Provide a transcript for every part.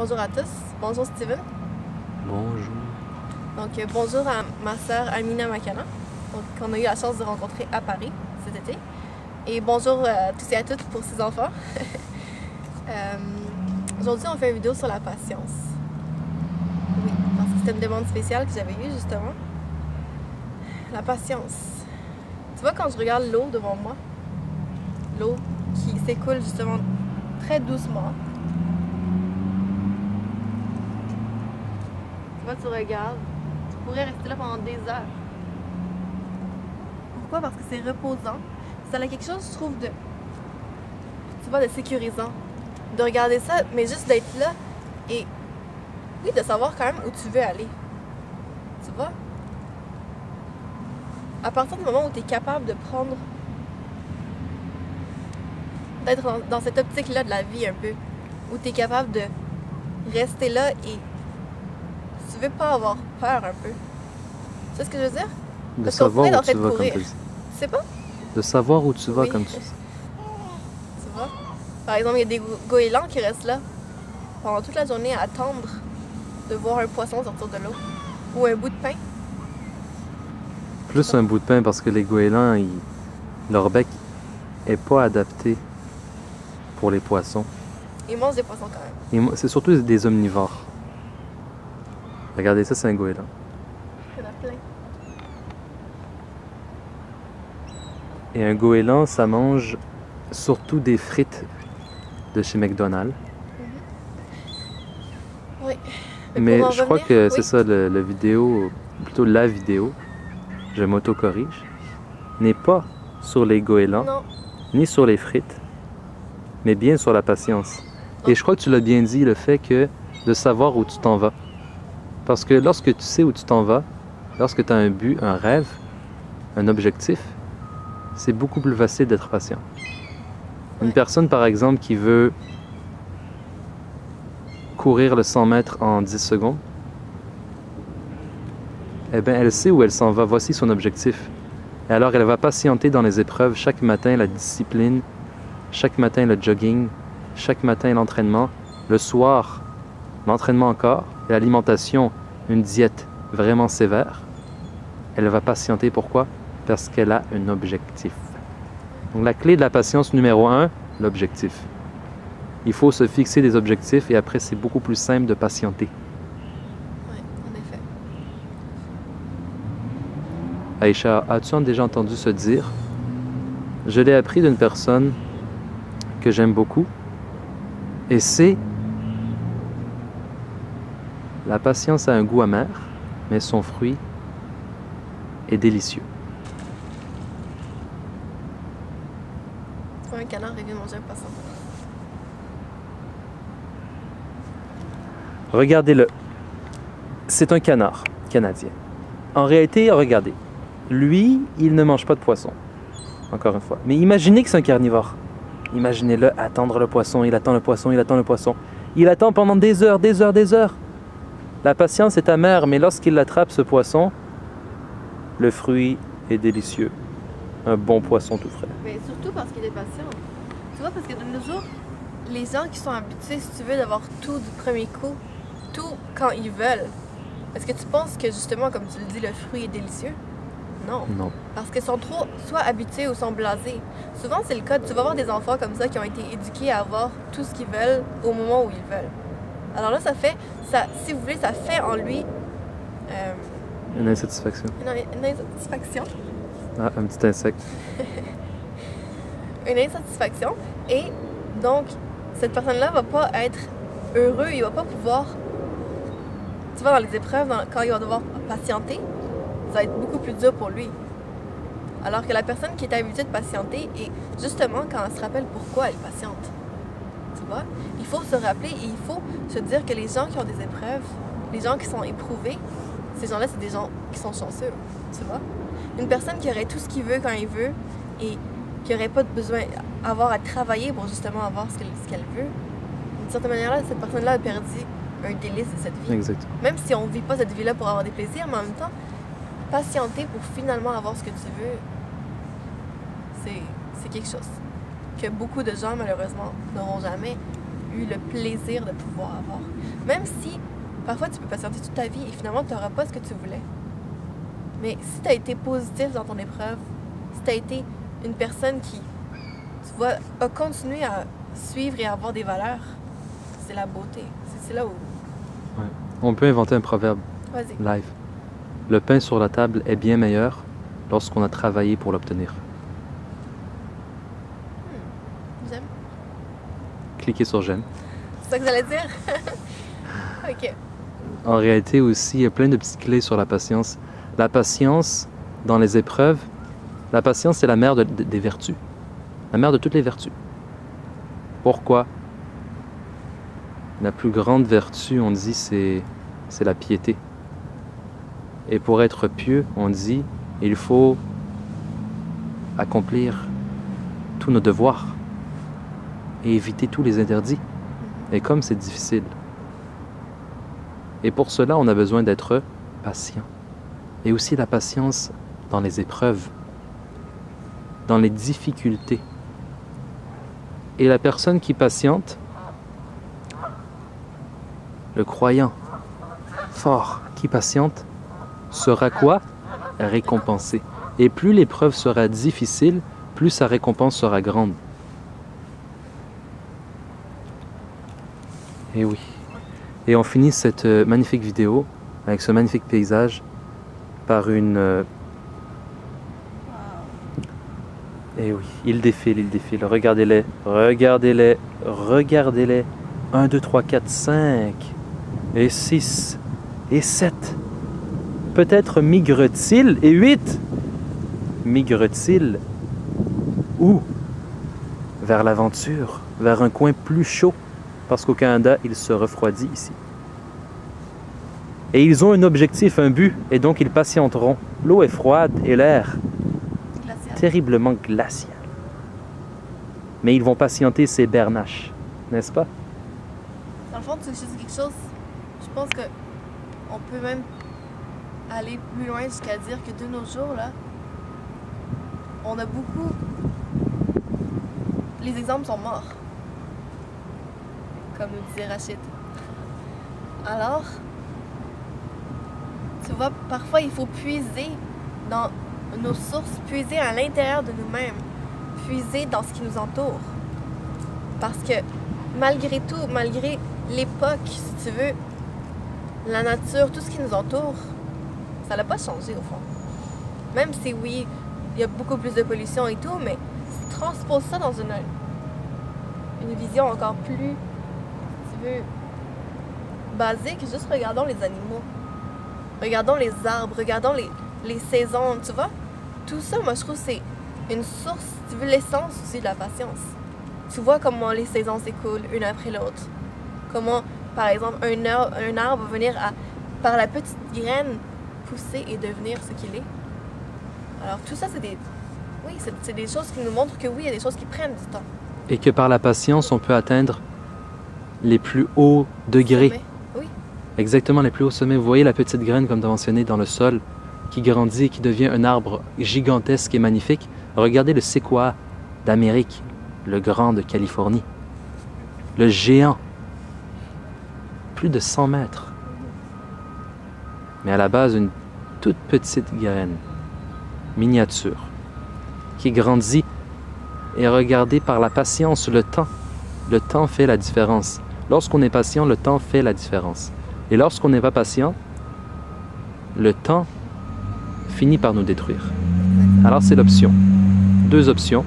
Bonjour à tous. Bonjour Steven. Bonjour. Donc bonjour à ma sœur Amina Makana, qu'on a eu la chance de rencontrer à Paris cet été. Et bonjour à tous et à toutes pour ses enfants. Aujourd'hui, on fait une vidéo sur la patience. Oui, parce que c'était une demande spéciale que j'avais eue justement. La patience. Tu vois, quand je regarde l'eau devant moi, l'eau qui s'écoule justement très doucement. Tu vois, tu regardes, tu pourrais rester là pendant des heures. Pourquoi? Parce que c'est reposant. Ça a quelque chose, je trouve, de, tu vois, de sécurisant. De regarder ça, mais juste d'être là et, oui, de savoir quand même où tu veux aller. Tu vois? À partir du moment où tu es capable de prendre, d'être dans cette optique-là de la vie un peu, où tu es capable de rester là et tu veux pas avoir peur un peu. Tu sais ce que je veux dire? De savoir où tu vas, comme tu dis. Tu sais pas? De savoir où tu vas, Oui. comme tu dis. Tu vois? Par exemple, il y a des goélands qui restent là pendant toute la journée à attendre de voir un poisson sortir de l'eau. Ou un bout de pain. Plus un bout de pain parce que les goélands, leur bec est pas adapté pour les poissons. Ils mangent des poissons quand même. C'est surtout des omnivores. Regardez ça, c'est un goéland. Il y en a plein. Et un goéland, ça mange surtout des frites de chez McDonald's. Oui. Mais je crois que oui. c'est ça, le vidéo, plutôt la vidéo, je m'auto-corrige, n'est pas sur les goélands, Non. ni sur les frites, mais bien sur la patience. Et je crois que tu l'as bien dit, le fait que de savoir où tu t'en vas. Parce que lorsque tu sais où tu t'en vas, lorsque tu as un but, un rêve, un objectif, c'est beaucoup plus facile d'être patient. Une personne, par exemple, qui veut courir le 100 mètres en 10 secondes, eh bien, elle sait où elle s'en va. Voici son objectif. Et alors, elle va patienter dans les épreuves. Chaque matin, la discipline. Chaque matin, le jogging. Chaque matin, l'entraînement. Le soir, l'entraînement encore. Et l'alimentation, une diète vraiment sévère. Elle va patienter. Pourquoi? Parce qu'elle a un objectif. Donc, la clé de la patience numéro 1, l'objectif. Il faut se fixer des objectifs et après, c'est beaucoup plus simple de patienter. Oui, en effet. Aïcha, as-tu déjà entendu se dire? Je l'ai appris d'une personne que j'aime beaucoup et c'est la patience a un goût amer, mais son fruit est délicieux. Tu vois un canard et vient manger un poisson. Regardez-le. C'est un canard canadien. En réalité, regardez. Lui, il ne mange pas de poisson. Encore une fois. Mais imaginez que c'est un carnivore. Imaginez-le attendre le poisson. Il attend le poisson, il attend le poisson. Il attend pendant des heures, des heures, des heures. La patience est amère, mais lorsqu'il attrape ce poisson, le fruit est délicieux. Un bon poisson tout frais. Mais surtout parce qu'il est patient. Tu vois, parce que de nos jours, les gens qui sont habitués, si tu veux, d'avoir tout du premier coup, tout quand ils veulent, est-ce que tu penses que justement, comme tu le dis, le fruit est délicieux? Non. Non. Parce qu'ils sont trop soit habitués ou sont blasés. Souvent, c'est le cas. Tu vas voir des enfants comme ça qui ont été éduqués à avoir tout ce qu'ils veulent au moment où ils veulent. Alors là, ça fait, si vous voulez, ça fait en lui Une insatisfaction. une insatisfaction. Ah, un petit insecte. Une insatisfaction. Et donc, cette personne-là va pas être heureux, il va pas pouvoir, tu vois, dans les épreuves, quand il va devoir patienter, ça va être beaucoup plus dur pour lui. Alors que la personne qui est habituée de patienter, et justement, quand elle se rappelle pourquoi elle patiente, tu vois, il faut se rappeler et il faut se dire que les gens qui ont des épreuves, les gens qui sont éprouvés, ces gens-là, c'est des gens qui sont chanceux, tu vois. Une personne qui aurait tout ce qu'il veut quand il veut et qui n'aurait pas besoin d'avoir à travailler pour justement avoir ce qu'elle veut, d'une certaine manière-là, cette personne-là a perdu un délice de cette vie. Exactement. Même si on ne vit pas cette vie-là pour avoir des plaisirs, mais en même temps, patienter pour finalement avoir ce que tu veux, c'est quelque chose que beaucoup de gens, malheureusement, n'auront jamais. eu le plaisir de pouvoir avoir. Même si, parfois, tu peux patienter toute ta vie et finalement, tu n'auras pas ce que tu voulais. Mais si tu as été positif dans ton épreuve, si tu as été une personne qui, tu vois, a continué à suivre et à avoir des valeurs, c'est la beauté. C'est là où... Ouais. On peut inventer un proverbe live. Le pain sur la table est bien meilleur lorsqu'on a travaillé pour l'obtenir. J'aime. Cliquez sur j'aime. C'est ça que j'allais dire? Ok. En réalité aussi, il y a plein de petites clés sur la patience. La patience, dans les épreuves, la patience, c'est la mère des vertus. La mère de toutes les vertus. Pourquoi? La plus grande vertu, on dit, c'est la piété. Et pour être pieux, on dit, il faut accomplir tous nos devoirs et éviter tous les interdits. Et comme c'est difficile. Et pour cela, on a besoin d'être patient. Et aussi la patience dans les épreuves, dans les difficultés. Et la personne qui patiente, le croyant fort qui patiente, sera quoi? Récompensé. Et plus l'épreuve sera difficile, plus sa récompense sera grande. Et oui. Et on finit cette magnifique vidéo avec ce magnifique paysage par une... Et oui, ils défilent. Regardez-les, regardez-les, regardez-les. 1, 2, 3, 4, 5 et 6 et 7. Peut-être migrent-ils et 8. Migrent-ils où? Vers l'aventure, vers un coin plus chaud, parce qu'au Canada, il se refroidit ici. Et ils ont un objectif, un but, et donc ils patienteront. L'eau est froide et l'air terriblement glacial. Mais ils vont patienter ces bernaches, n'est-ce pas? Dans le fond, tu sais quelque chose, je pense que on peut même aller plus loin jusqu'à dire que de nos jours, là, on a beaucoup... Les exemples sont morts. Comme nous disait Rachid. Alors, tu vois, parfois il faut puiser dans nos sources, puiser à l'intérieur de nous-mêmes, puiser dans ce qui nous entoure. Parce que malgré tout, malgré l'époque, si tu veux, la nature, tout ce qui nous entoure, ça n'a pas changé au fond. Même si oui, il y a beaucoup plus de pollution et tout, mais si tu transposes ça dans une vision encore plus, si tu veux, basique, juste regardons les animaux. Regardons les arbres, regardons les saisons, tu vois. Tout ça, moi, je trouve c'est une source, si tu veux, l'essence aussi de la patience. Tu vois comment les saisons s'écoulent une après l'autre. Comment, par exemple, un arbre va venir par la petite graine pousser et devenir ce qu'il est. Alors tout ça, c'est des choses qui nous montrent que oui, il y a des choses qui prennent du temps. Et que par la patience, on peut atteindre les plus hauts degrés. Oui. Exactement, les plus hauts sommets. Vous voyez la petite graine, comme tu as mentionné, dans le sol, qui grandit et qui devient un arbre gigantesque et magnifique. Regardez le séquoia d'Amérique, le grand de Californie, le géant, plus de 100 mètres. Mais à la base, une toute petite graine, miniature, qui grandit. Et regardez par la patience, le temps. Le temps fait la différence. Lorsqu'on est patient, le temps fait la différence. Et lorsqu'on n'est pas patient, le temps finit par nous détruire. Alors c'est l'option. 2 options,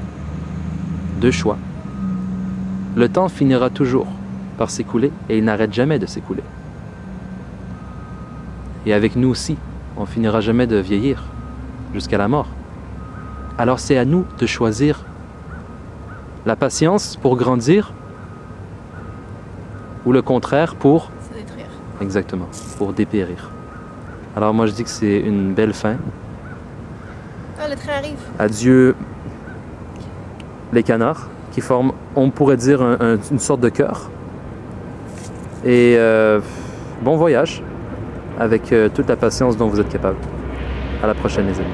2 choix. Le temps finira toujours par s'écouler et il n'arrête jamais de s'écouler. Et avec nous aussi, on finira jamais de vieillir jusqu'à la mort. Alors c'est à nous de choisir la patience pour grandir ou le contraire pour se détruire. Exactement, pour dépérir. Alors moi je dis que c'est une belle fin. Ah, le train arrive. Adieu les canards qui forment, on pourrait dire, une sorte de cœur. Et bon voyage avec toute la patience dont vous êtes capable. À la prochaine les amis.